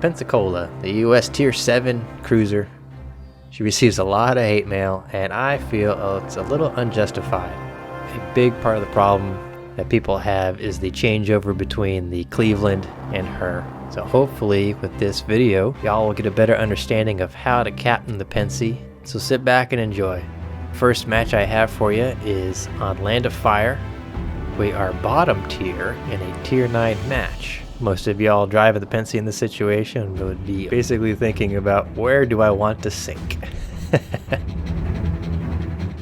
Pensacola, the US Tier 7 cruiser. She receives a lot of hate mail, and I feel it's a little unjustified. A big part of the problem that people have is the changeover between the Cleveland and her. So hopefully with this video, y'all will get a better understanding of how to captain the Pensi. So sit back and enjoy. First match I have for you is on Land of Fire. We are bottom tier in a tier 9 match. Most of y'all driving the Pensi in this situation would be basically thinking about, where do I want to sink?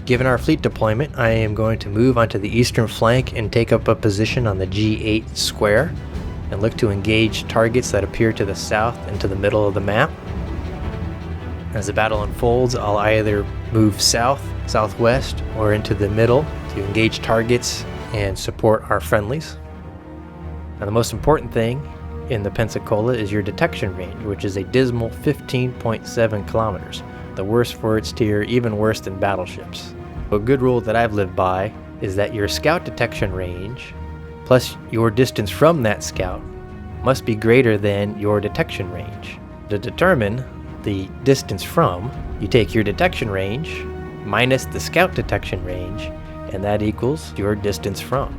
Given our fleet deployment, I am going to move onto the eastern flank and take up a position on the G8 square and look to engage targets that appear to the south and to the middle of the map. As the battle unfolds, I'll either move south, southwest, or into the middle to engage targets and support our friendlies. Now, the most important thing in the Pensacola is your detection range, which is a dismal 15.7 kilometers. The worst for its tier, even worse than battleships. A good rule that I've lived by is that your scout detection range plus your distance from that scout must be greater than your detection range. To determine the distance from, you take your detection range minus the scout detection range, and that equals your distance from.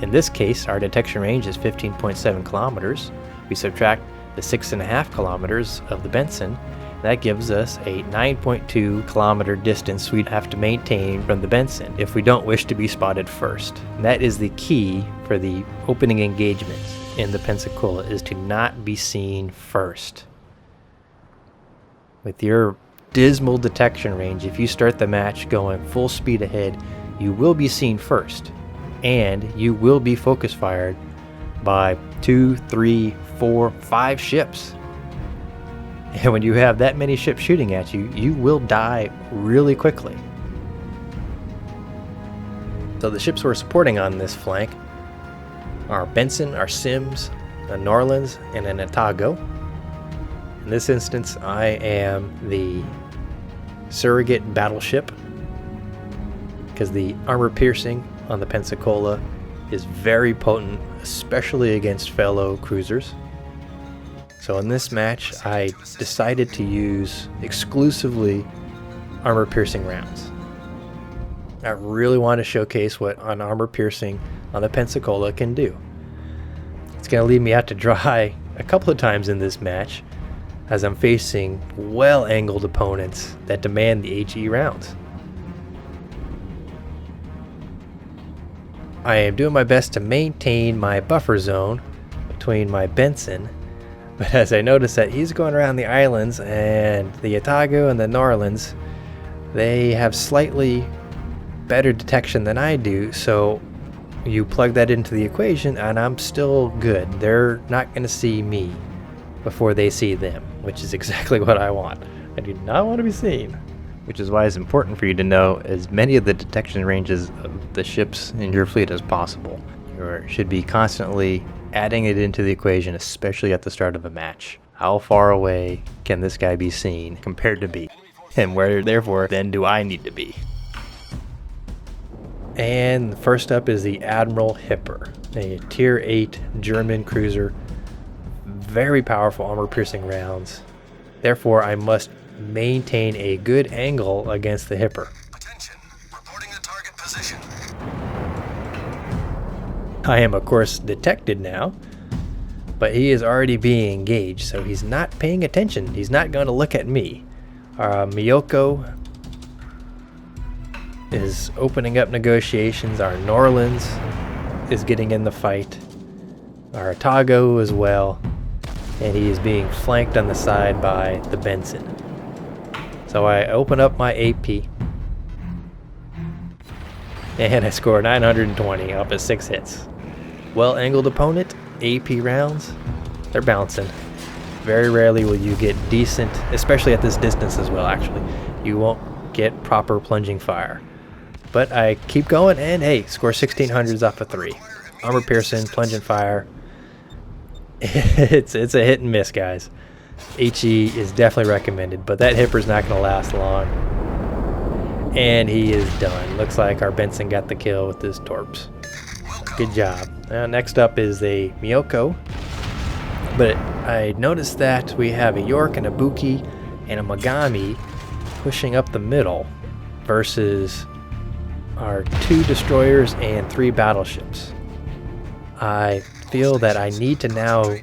In this case, our detection range is 15.7 kilometers. We subtract the 6.5 kilometers of the Benson. That gives us a 9.2 kilometer distance we'd have to maintain from the Benson if we don't wish to be spotted first. And that is the key for the opening engagements in the Pensacola, is to not be seen first. With your dismal detection range, if you start the match going full speed ahead, you will be seen first. And you will be focus fired by 2, 3, 4, 5 ships. And when you have that many ships shooting at you, you will die really quickly. So the ships we're supporting on this flank are Benson, our Sims, a Norlands, and an Otago. In this instance, I am the surrogate battleship because the armor piercing on the Pensacola is very potent, especially against fellow cruisers. So in this match, I decided to use exclusively armor piercing rounds. I really want to showcase what an armor piercing on the Pensacola can do. It's going to leave me out to dry a couple of times in this match as I'm facing well-angled opponents that demand the HE rounds. I am doing my best to maintain my buffer zone between my Benson, but as I notice that he's going around the islands, and the Otago and the Norlands, they have slightly better detection than I do, so you plug that into the equation and I'm still good. They're not going to see me before they see them, which is exactly what I want. I do not want to be seen. Which is why it's important for you to know as many of the detection ranges of the ships in your fleet as possible. You should be constantly adding it into the equation, especially at the start of a match. How far away can this guy be seen compared to me? And where, therefore, then do I need to be? And first up is the Admiral Hipper, a tier 8 German cruiser. Very powerful armor-piercing rounds. Therefore, I must maintain a good angle against the Hipper. Attention, reporting the target position. I am of course detected now, but he is already being engaged, so he's not paying attention. He's not going to look at me. Miyoko is opening up negotiations. Our Norlands is getting in the fight. Our Otago as well, and he is being flanked on the side by the Benson. So I open up my AP, and I score 920 off of 6 hits. Well-angled opponent, AP rounds, they're bouncing. Very rarely will you get decent, especially at this distance as well, actually. You won't get proper plunging fire. But I keep going, and hey, score 1600s off of 3. Armor piercing, plunging fire. It's a hit and miss, guys. HE is definitely recommended, but that Hipper's not going to last long. And he is done. Looks like our Benson got the kill with his torps. Good job. Next up is a Miyoko. But I noticed that we have a York and a Buki and a Mogami pushing up the middle versus our 2 destroyers and 3 battleships. I feel that I need to now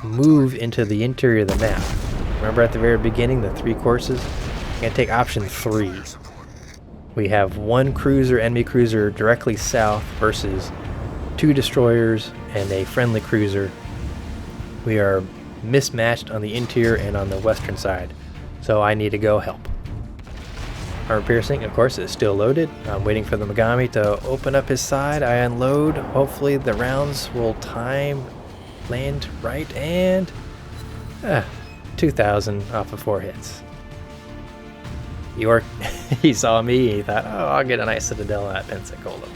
move into the interior of the map. Remember at the very beginning, the 3 courses? I'm going to take option 3. We have 1 cruiser, enemy cruiser directly south versus 2 destroyers and a friendly cruiser. We are mismatched on the interior and on the western side, so I need to go help. Armor piercing, of course, is still loaded. I'm waiting for the Mogami to open up his side. I unload. Hopefully the rounds will land right, and 2,000 off of 4 hits. York, he saw me, he thought, oh, I'll get a nice citadel at Pensacola,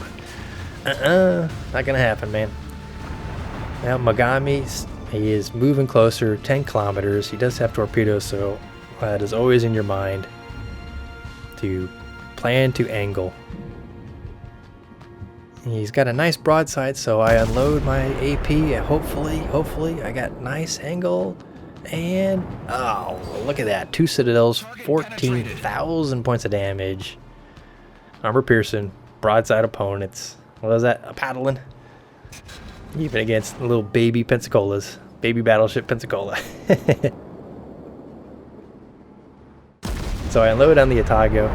but not gonna happen, man. Now Mogami, he is moving closer, 10 kilometers. He does have torpedoes, so that is always in your mind to plan to angle. He's got a nice broadside, so I unload my AP, and hopefully I got nice angle. And oh, look at that, 2 citadels, 14,000 points of damage. Armor piercing, broadside opponents. What was that? A paddling? Even against little baby Pensacola's. Baby battleship Pensacola. So I unload on the Otago.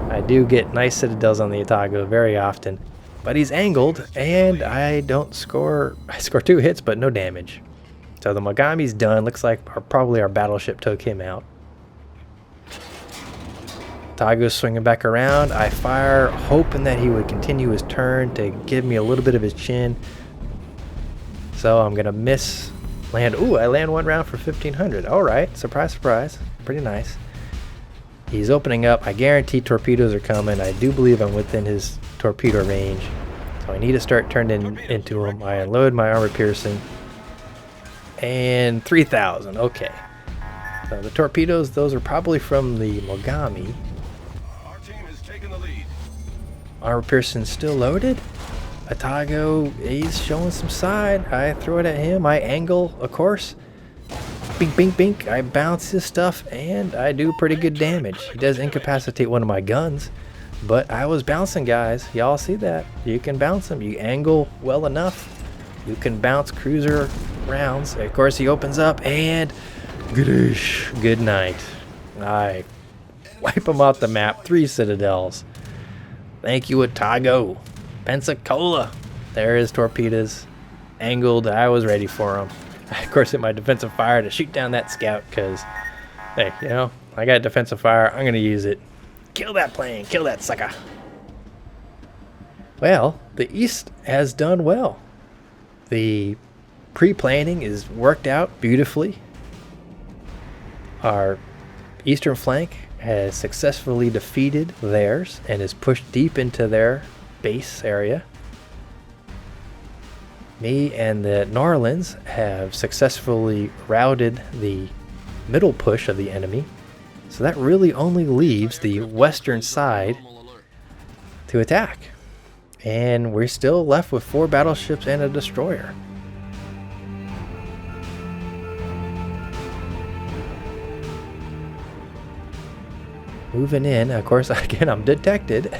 I do get nice citadels on the Otago very often. But he's angled, and I don't score. I score 2 hits, but no damage. So the Mogami's done. Looks like probably our battleship took him out. Otago's swinging back around. I fire, hoping that he would continue his turn to give me a little bit of his chin. So I'm gonna miss land. Ooh, I land 1 round for 1,500. All right, surprise, surprise. Pretty nice. He's opening up. I guarantee torpedoes are coming. I do believe I'm within his torpedo range, so I need to start turning into him. I unload my armor piercing, and 3,000. Okay. So the torpedoes, those are probably from the Mogami. Our team has taken the lead. Armor piercing still loaded. Otago, he's showing some side. I throw it at him. I angle, of course. Bink, bink, bink. I bounce his stuff, and I do pretty good damage. He does incapacitate one of my guns, but I was bouncing, guys. Y'all see that? You can bounce them. You angle well enough, you can bounce cruiser rounds. Of course, he opens up, and good night. I wipe him off the map. 3 citadels. Thank you, Otago. Pensacola. There is torpedoes. Angled. I was ready for him. I, of course, hit my defensive fire to shoot down that scout because, hey, you know, I got defensive fire. I'm going to use it. Kill that plane. Kill that sucker. Well, the East has done well. The pre-planning is worked out beautifully. Our eastern flank has successfully defeated theirs and is pushed deep into their base area. Me and the Norlands have successfully routed the middle push of the enemy, so that really only leaves the western side to attack. And we're still left with 4 battleships and a destroyer. Moving in, of course, again, I'm detected,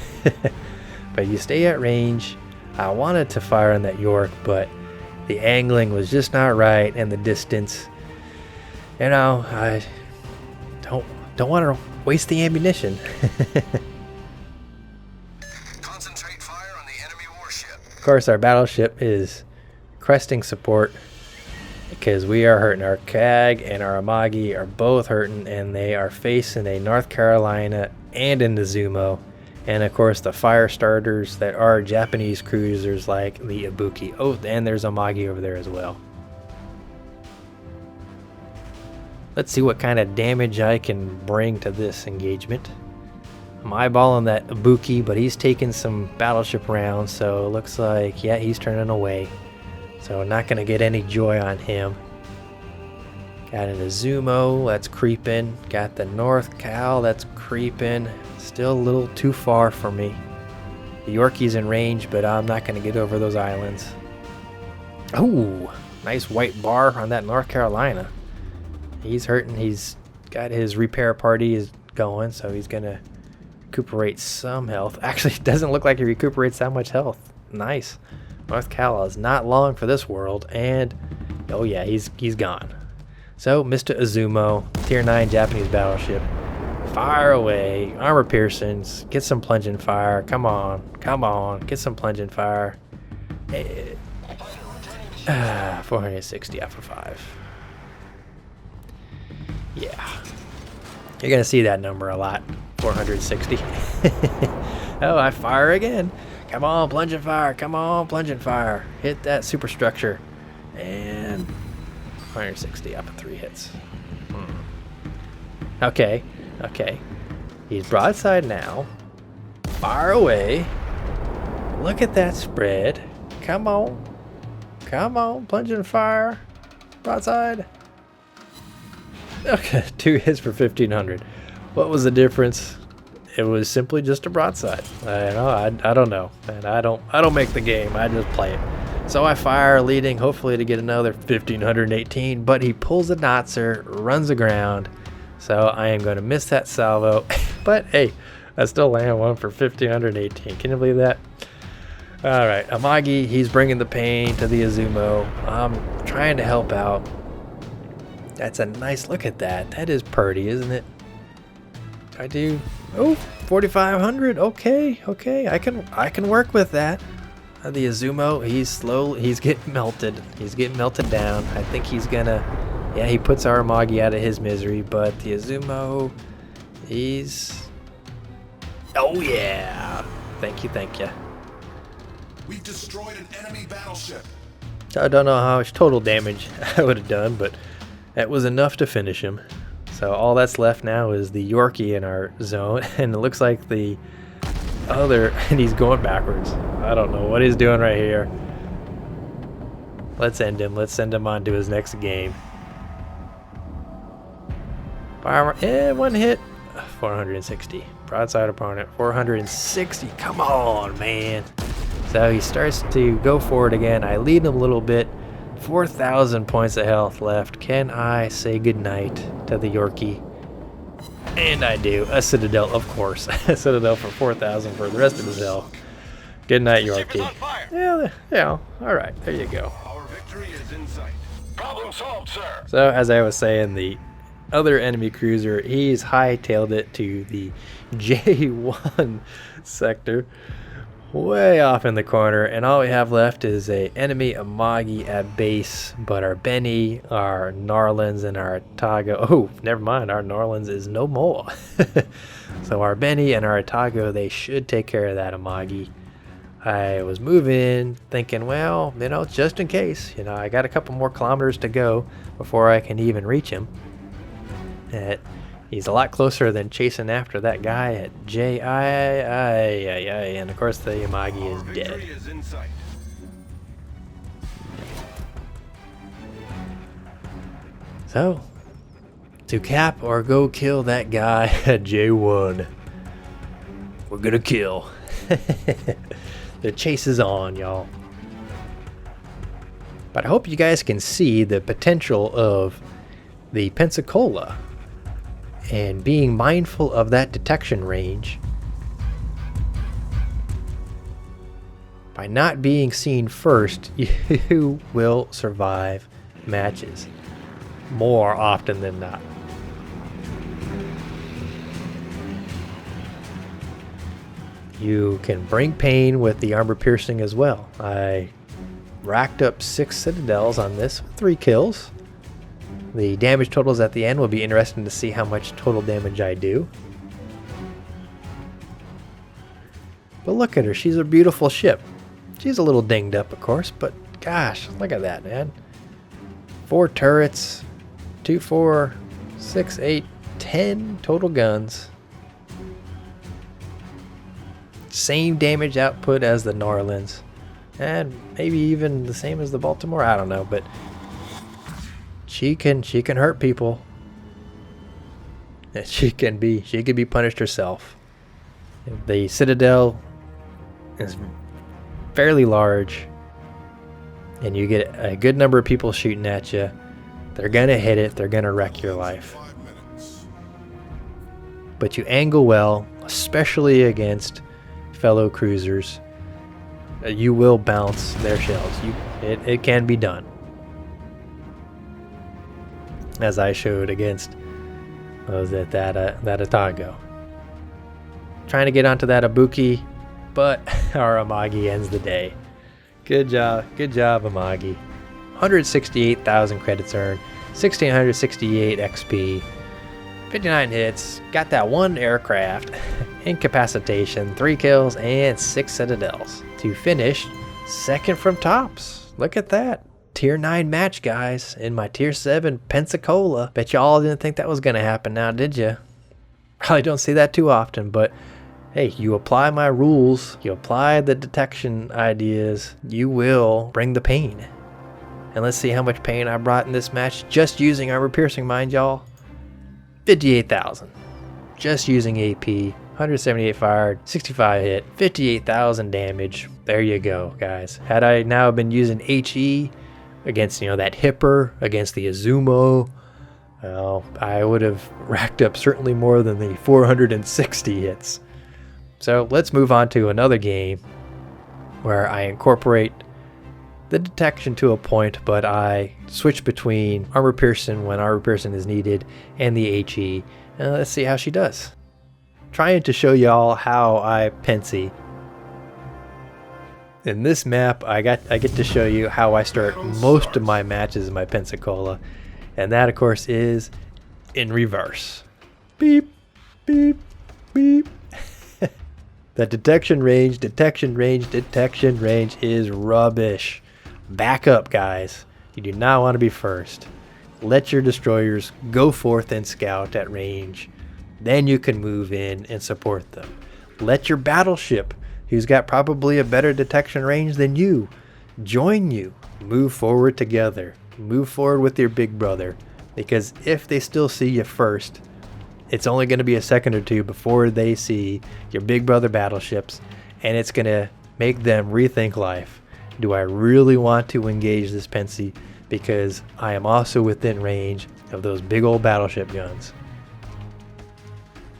but you stay at range. I wanted to fire on that York, but the angling was just not right, and the distance. You know, I don't want to waste the ammunition. Concentrate fire on the enemy warship. Of course, our battleship is cresting support because we are hurting. Our CAG and our Amagi are both hurting, and they are facing a North Carolina and an Izumo. And of course the fire starters that are Japanese cruisers like the Ibuki. Oh, and there's Amagi over there as well. Let's see what kind of damage I can bring to this engagement. I'm eyeballing that Ibuki, but he's taking some battleship rounds, so it looks like, yeah, he's turning away. So not going to get any joy on him. Got an Izumo that's creeping. Got the North Cal that's creeping. Still a little too far for me. The Yorkie's in range, but I'm not going to get over those islands. Oh, Nice white bar on that North Carolina. He's hurting. He's got his repair party is going, so he's gonna recuperate some health. Actually, it doesn't look like he recuperates that much health. Nice. North Cal is not long for this world, and oh yeah, he's gone. So Mr. Izumo, tier 9 Japanese battleship, fire away, armor piercings, get some plunging fire. Come on, get some plunging fire. 460 out of 5. Yeah, you're gonna see that number a lot. 460. Oh, I fire again. Come on, plunging fire. Come on, plunging fire. Hit that superstructure. And 160 up of 3 hits. Okay. He's broadside now. Fire away. Look at that spread. Come on, plunging fire. Broadside. Okay, 2 hits for 1,500. What was the difference? It was simply just a broadside. I don't know, man. I don't make the game. I just play it. So I fire, leading, hopefully to get another 1,518. But he pulls a Notzer, runs aground. So I am going to miss that salvo. But hey, I still land one for 1,518. Can you believe that? All right, Amagi. He's bringing the pain to the Izumo. I'm trying to help out. That's a nice look at that. That is pretty, isn't it? I do. Oh, 4,500. Okay. I can work with that. The Izumo, he's getting melted. He's getting melted down. I think he's gonna. Yeah, he puts our Amagi out of his misery, but the Izumo, he's. Oh yeah. Thank you. We've destroyed an enemy battleship. I don't know how much total damage I would have done, but that was enough to finish him. So all that's left now is the Yorkie in our zone, and it looks like the other, and he's going backwards. I don't know what he's doing right here. Let's end him. Let's send him on to his next game. Fire, one hit. 460. Broadside opponent. 460. Come on, man. So he starts to go forward again. I lead him a little bit. 4,000 points of health left. Can I say goodnight to the Yorkie? And I do. A Citadel, of course. A Citadel for 4,000 for the rest of his health. Good night, Yorkie. Yeah. All right, there you go. Our victory is in sight. Problem solved, sir. So, as I was saying, the other enemy cruiser, he's hightailed it to the J1 sector. Way off in the corner, and all we have left is a enemy Amagi at base, but our Benny, our Narlands, and our Atago, oh, never mind, our Narlands is no more. So our Benny and our Atago, they should take care of that Amagi. I was moving, thinking, well, just in case, I got a couple more kilometers to go before I can even reach him. He's a lot closer than chasing after that guy at JI, and of course the Amagi is dead. So, to cap or go kill that guy at J1, we're gonna kill. The chase is on, y'all. But I hope you guys can see the potential of the Pensacola. And being mindful of that detection range, by not being seen first, you will survive matches more often than not. You can bring pain with the armor piercing as well. I racked up 6 citadels on this, 3 kills. The damage totals at the end will be interesting to see how much total damage I do. But look at her. She's a beautiful ship. She's a little dinged up, of course, but gosh, look at that, man. 4 turrets, 2, 4, 6, 8, 10 total guns. Same damage output as the Narlands. And maybe even the same as the Baltimore. I don't know, but she can hurt people. She can be punished herself. The Citadel is fairly large. and you get a good number of people shooting at you, they're going to hit it. They're going to wreck your life. But you angle well, especially against fellow cruisers. You will bounce their shells. It can be done. As I showed against that Atago. Trying to get onto that Ibuki, but our Amagi ends the day. Good job, Amagi. 168,000 credits earned, 1,668 XP, 59 hits, got that one aircraft, incapacitation, 3 kills, and 6 citadels to finish second from tops. Look at that. Tier 9 match, guys, in my Tier 7 Pensacola. Bet y'all didn't think that was going to happen now, did you? Probably don't see that too often, but hey, you apply my rules, you apply the detection ideas, you will bring the pain. And let's see how much pain I brought in this match just using armor piercing, mind y'all. 58,000. Just using AP, 178 fired, 65 hit, 58,000 damage. There you go, guys. Had I now been using HE against, that Hipper, against the Izumo, well, I would have racked up certainly more than the 460 hits. So let's move on to another game where I incorporate the detection to a point, but I switch between armor piercing when armor piercing is needed and the HE. And let's see how she does. Trying to show y'all how I Pensi. In this map, I get to show you how I start most of my matches in my Pensacola, and that of course is in reverse. Beep, beep, beep. The detection range is rubbish. Back up, guys. You do not want to be first. Let your destroyers go forth and scout at range. Then you can move in and support them. Let your battleship, who's got probably a better detection range than you, join you. Move forward together. Move forward with your big brother. Because if they still see you first, it's only going to be a second or two before they see your big brother battleships, and it's going to make them rethink life. Do I really want to engage this Pensi because I am also within range of those big old battleship guns?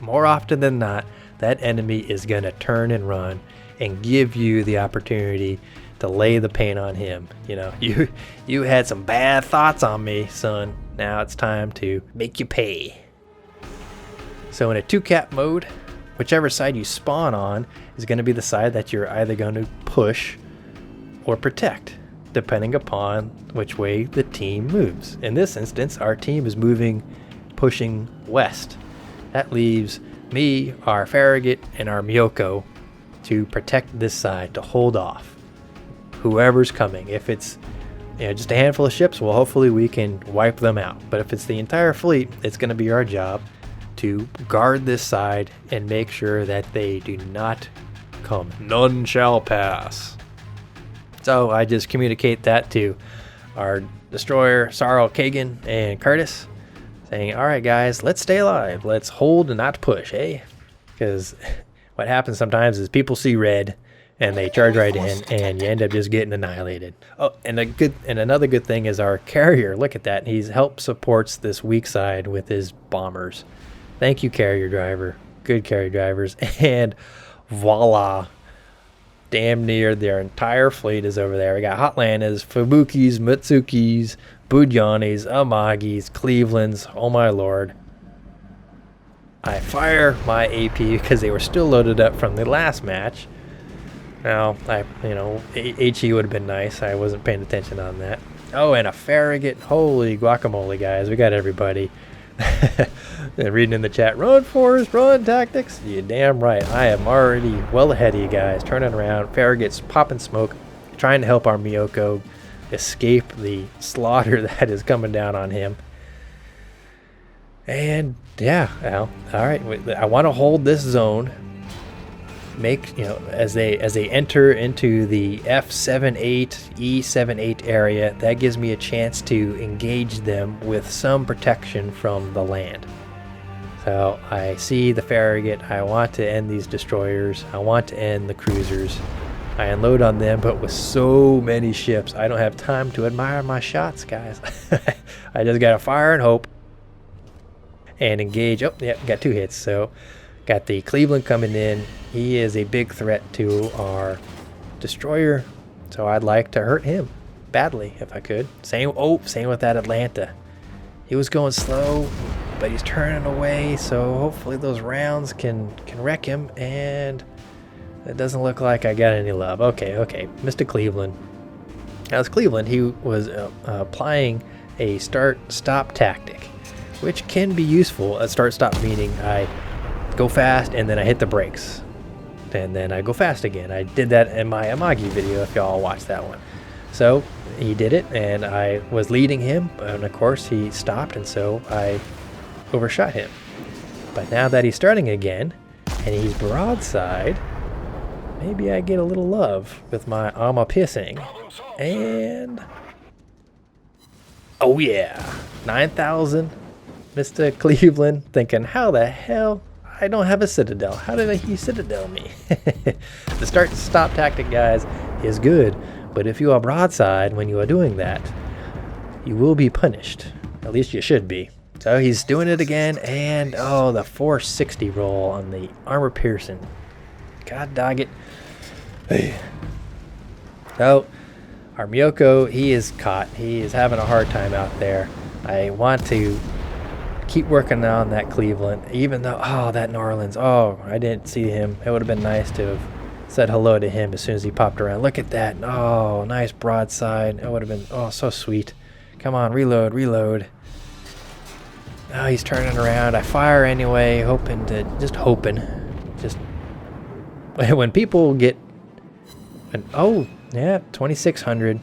More often than not, that enemy is going to turn and run and give you the opportunity to lay the paint on him. You had some bad thoughts on me, son. Now it's time to make you pay. So in a 2-cap mode, whichever side you spawn on is going to be the side that you're either going to push or protect, depending upon which way the team moves. In this instance, our team is pushing west. That leaves me, our Farragut, and our Miyoko to protect this side, to hold off whoever's coming. If it's just a handful of ships, well, hopefully we can wipe them out. But if it's the entire fleet, it's going to be our job to guard this side and make sure that they do not come. None shall pass. So I just communicate that to our destroyer, Sarl, Kagan, and Curtis, saying, all right, guys, let's stay alive. Let's hold and not push, eh? Because what happens sometimes is people see red and they charge right in, and you end up just getting annihilated. Oh, and another good thing is our carrier. Look at that. He's helped supports this weak side with his bombers. Thank you, carrier driver. Good carrier drivers. And voila. Damn near their entire fleet is over there. We got Hotlandas, Fubukis, Mitsukis, Budyanis, Amagis, Clevelands. Oh my lord. I fire my AP because they were still loaded up from the last match. Now, HE would have been nice. I wasn't paying attention on that. Oh, and a Farragut. Holy guacamole, guys. We got everybody. And reading in the chat, run Forrest, run tactics. You damn right. I am already well ahead of you guys. Turning around. Farragut's popping smoke, trying to help our Miyoko escape the slaughter that is coming down on him. And yeah, well, all right. I want to hold this zone. As they enter into the F78, E78 area, that gives me a chance to engage them with some protection from the land. So I see the Farragut. I want to end these destroyers. I want to end the cruisers. I unload on them, but with so many ships, I don't have time to admire my shots, guys. I just gotta fire and hope. And engage. Oh, yeah, got 2 hits. So, got the Cleveland coming in. He is a big threat to our destroyer. So, I'd like to hurt him badly if I could. Same with that Atlanta. He was going slow, but he's turning away. So, hopefully those rounds can wreck him. And it doesn't look like I got any love. Okay. Mr. Cleveland. Now, as Cleveland, he was applying a start-stop tactic, which can be useful. A start-stop meaning I go fast and then I hit the brakes. And then I go fast again. I did that in my Amagi video if y'all watched that one. So he did it and I was leading him. And of course he stopped and so I overshot him. But now that he's starting again and he's broadside, maybe I get a little love with my armor piercing. And oh yeah, 9,000. Mr. Cleveland thinking, how the hell? I don't have a citadel. How did he citadel me? The start-stop tactic, guys, is good. But if you are broadside when you are doing that, you will be punished. At least you should be. So he's doing it again. And, oh, the 460 roll on the armor piercing. God dog it. So, our Miyoko, he is caught. He is having a hard time out there. I want to keep working on that Cleveland, even though, oh, that New Orleans, oh, I didn't see him. It would have been nice to have said hello to him as soon as he popped around. Look at that. Oh, nice broadside. It would have been, oh, so sweet. Come on, reload. Oh, he's turning around. I fire anyway, hoping. Just when people get, oh, yeah, 2,600.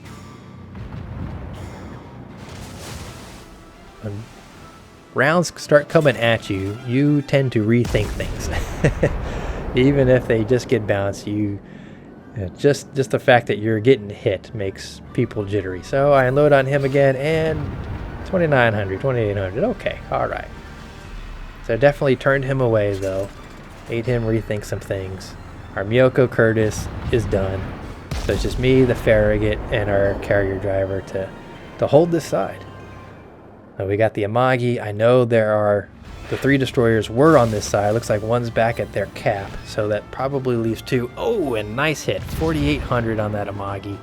When rounds start coming at you, you tend to rethink things. Even if they just get bounced, just the fact that you're getting hit makes people jittery. So I unload on him again, and 2,900, 2,800. Okay, all right. So I definitely turned him away, though. Made him rethink some things. Our Miyoko Curtis is done. So it's just me, the Farragut, and our carrier driver to hold this side. Now we got the Amagi. I know the 3 destroyers were on this side. Looks like one's back at their cap, so that probably leaves 2. Oh, and nice hit. 4,800 on that Amagi.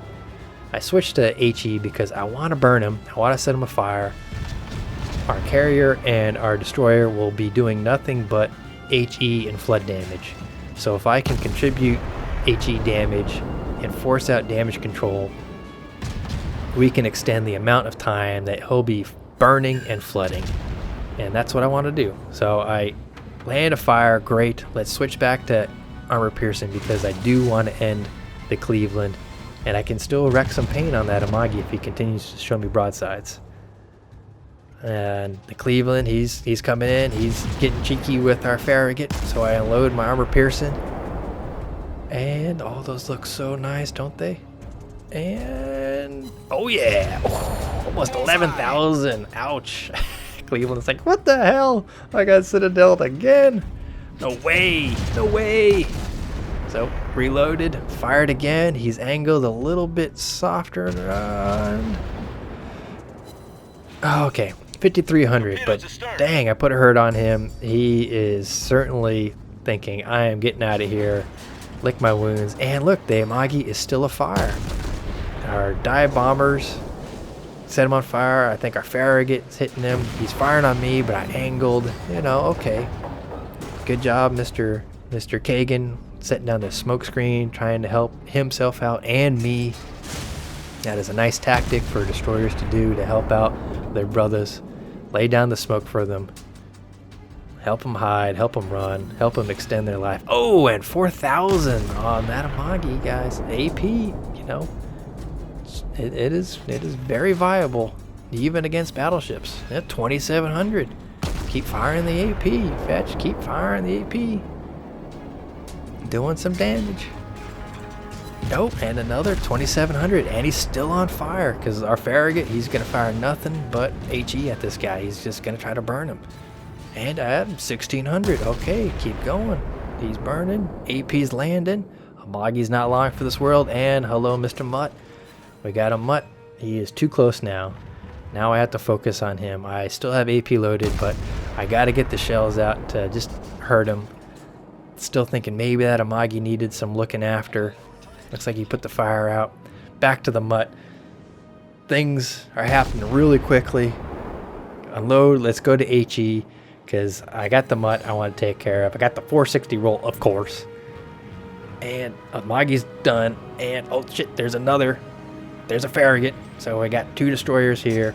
I switched to HE because I want to burn him. I want to set him afire. Our carrier and our destroyer will be doing nothing but HE and flood damage. So if I can contribute HE damage and force out damage control, we can extend the amount of time that he'll be burning and flooding, and that's what I want to do. So I land a fire. Great. Let's switch back to armor piercing because I do want to end the Cleveland, and I can still wreck some pain on that Amagi if he continues to show me broadsides. And the Cleveland, he's coming in. He's getting cheeky with our Farragut, so I unload my armor piercing, and all those look so nice, don't they? And oh yeah, almost 11,000. Ouch. Cleveland's like, what the hell? I got citadel again. No way. So reloaded, fired again. He's angled a little bit softer. Okay, 5,300. But dang, I put a hurt on him. He is certainly thinking, I am getting out of here. Lick my wounds. And look, the Amagi is still afire. Our dive bombers set him on fire. I think our Farragut's hitting him. He's firing on me, but I angled. Okay. Good job, Mr. Kagan, setting down the smoke screen, trying to help himself out and me. That is a nice tactic for destroyers to do to help out their brothers. Lay down the smoke for them. Help them hide, help them run, help them extend their life. Oh, and 4,000 on that Amagi, guys. AP, It is very viable, even against battleships. 2,700. Keep firing the AP, Fetch. Keep firing the AP. Doing some damage. Nope, and another 2,700, and he's still on fire because our Farragut, he's gonna fire nothing but HE at this guy. He's just gonna try to burn him. And I had him 1,600. Okay, keep going. He's burning. AP's landing. Amagi's not long for this world, and hello, Mr. Mutt. We got a Mutt. He is too close now. Now I have to focus on him. I still have AP loaded, but I got to get the shells out to just hurt him. Still thinking maybe that Amagi needed some looking after. Looks like he put the fire out. Back to the Mutt. Things are happening really quickly. Unload. Let's go to HE because I got the Mutt I want to take care of. I got the 460 roll, of course. And Amagi's done. And oh shit, there's another. There's a Farragut. So I got 2 destroyers here.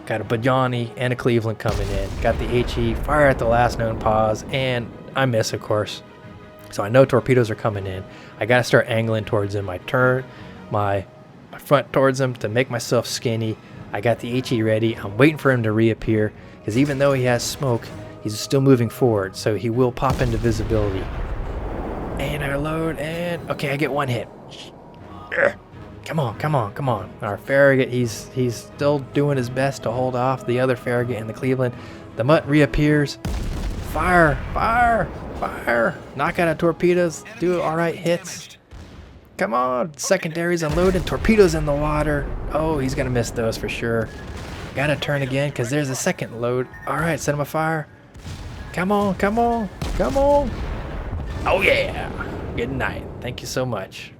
Got a Bajani and a Cleveland coming in. Got the HE. Fire at the last known pause. And I miss, of course. So I know torpedoes are coming in. I got to start angling towards them. I turn my front towards them to make myself skinny. I got the HE ready. I'm waiting for him to reappear. Because even though he has smoke, he's still moving forward. So he will pop into visibility. And I load and... okay, I get 1 hit. Come on, come on, come on. Our Farragut, he's still doing his best to hold off the other Farragut in the Cleveland. The Mutt reappears. Fire, fire, fire. Knock out of torpedoes. Do alright hits. Come on. Secondaries unloaded. Torpedoes in the water. Oh, he's going to miss those for sure. Gotta turn again because there's a second load. Alright, set him afire. Come on, come on, come on. Oh yeah. Good night. Thank you so much.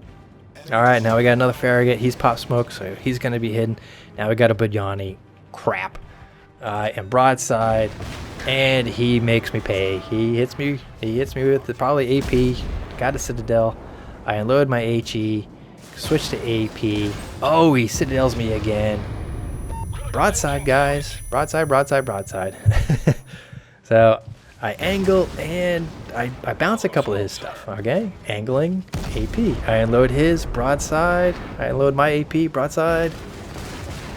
Alright, now we got another Farragut. He's popped smoke, so he's going to be hidden. Now we got a Bajani. Crap. And broadside. And he makes me pay. He hits me with probably AP. Got a Citadel. I unload my HE. Switch to AP. Oh, he Citadels me again. Broadside, guys. Broadside, broadside, broadside. So I angle and I bounce a couple of his stuff. Okay, angling, AP. I unload his broadside. I unload my AP broadside.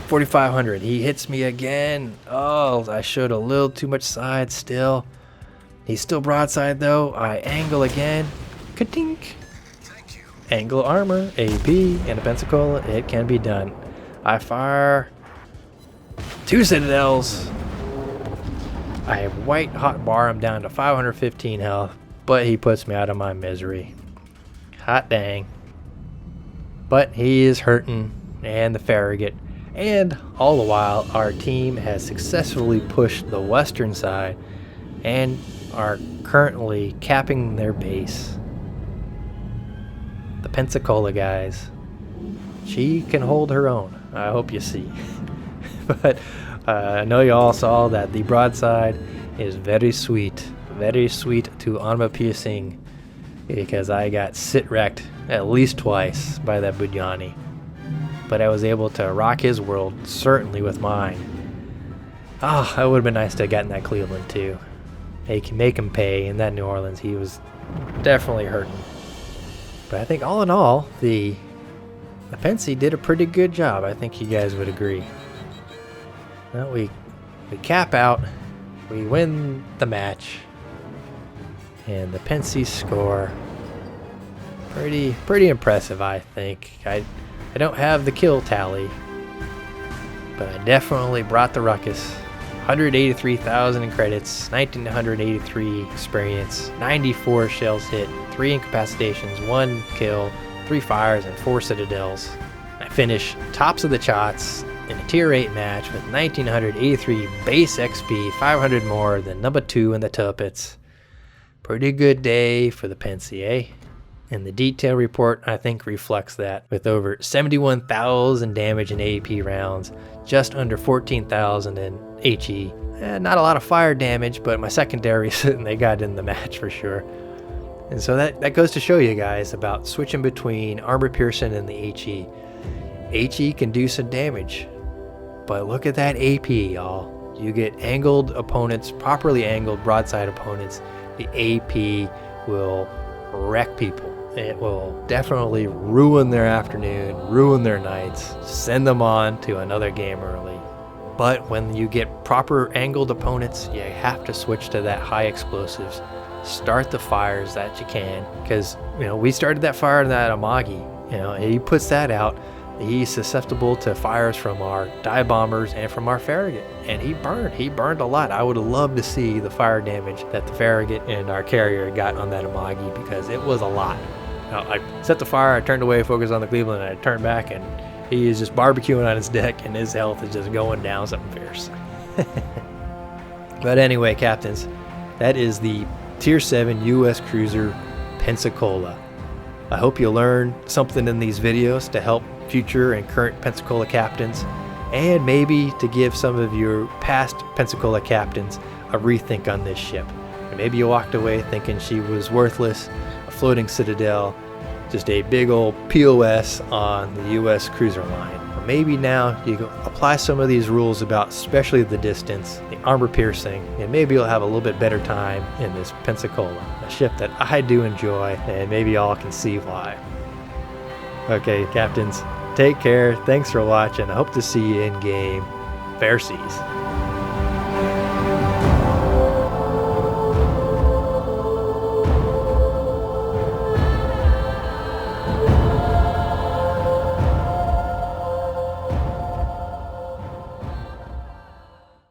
4,500. He hits me again. Oh, I showed a little too much side still. He's still broadside though. I angle again. Ka-tink. Angle armor, AP, and a Pensacola. It can be done. I fire 2 Citadels. I white hot bar him down to 515 health, but he puts me out of my misery. Hot dang. But he is hurting, and the Farragut. And all the while, our team has successfully pushed the western side and are currently capping their base. The Pensacola, guys. She can hold her own. I hope you see. But I know you all saw that the broadside is very sweet to armor piercing, because I got sit-wrecked at least twice by that Bajani. But I was able to rock his world, certainly with mine. Ah, it would have been nice to have gotten that Cleveland too. Make him pay. In that New Orleans, he was definitely hurting. But I think all in all, the Pensi did a pretty good job. I think you guys would agree. Well, we cap out, we win the match, and the Pensi score pretty impressive. I think I don't have the kill tally, but I definitely brought the ruckus. 183,000 in credits, 1,983 experience, 94 shells hit, 3 incapacitations, 1 kill, 3 fires, and 4 citadels. I finished tops of the charts in a tier 8 match with 1,983 base XP, 500 more than number 2 in the Tuppets. Pretty good day for the Pensi, eh? And the detail report, I think, reflects that, with over 71,000 damage in AP rounds, just under 14,000 in HE. Not a lot of fire damage, but my secondaries, they got in the match for sure. And so that goes to show you guys about switching between armor piercing and the HE. HE can do some damage, but look at that AP, y'all. You get angled opponents, properly angled broadside opponents. The AP will wreck people. It will definitely ruin their afternoon, ruin their nights, send them on to another game early. But when you get proper angled opponents, you have to switch to that high explosives. Start the fires that you can, because we started that fire in that Amagi. He puts that out. He's susceptible to fires from our dive bombers and from our Farragut, and he burned a lot. I would have loved to see the fire damage that the Farragut and our carrier got on that Amagi, because it was a lot. I set the fire, I turned away, focused on the Cleveland, and I turned back, and he is just barbecuing on his deck, and his health is just going down something fierce. But anyway, captains, that is the Tier 7 U.S. cruiser Pensacola. I hope you learn something in these videos to help future and current Pensacola captains, and maybe to give some of your past Pensacola captains a rethink on this ship. And maybe you walked away thinking she was worthless, a floating citadel, just a big old POS on the U.S. cruiser line. Or maybe now you apply some of these rules about especially the distance, the armor piercing, and maybe you'll have a little bit better time in this Pensacola, a ship that I do enjoy, and maybe y'all can see why. Okay, captains, take care. Thanks for watching. I hope to see you in game. Fair seas.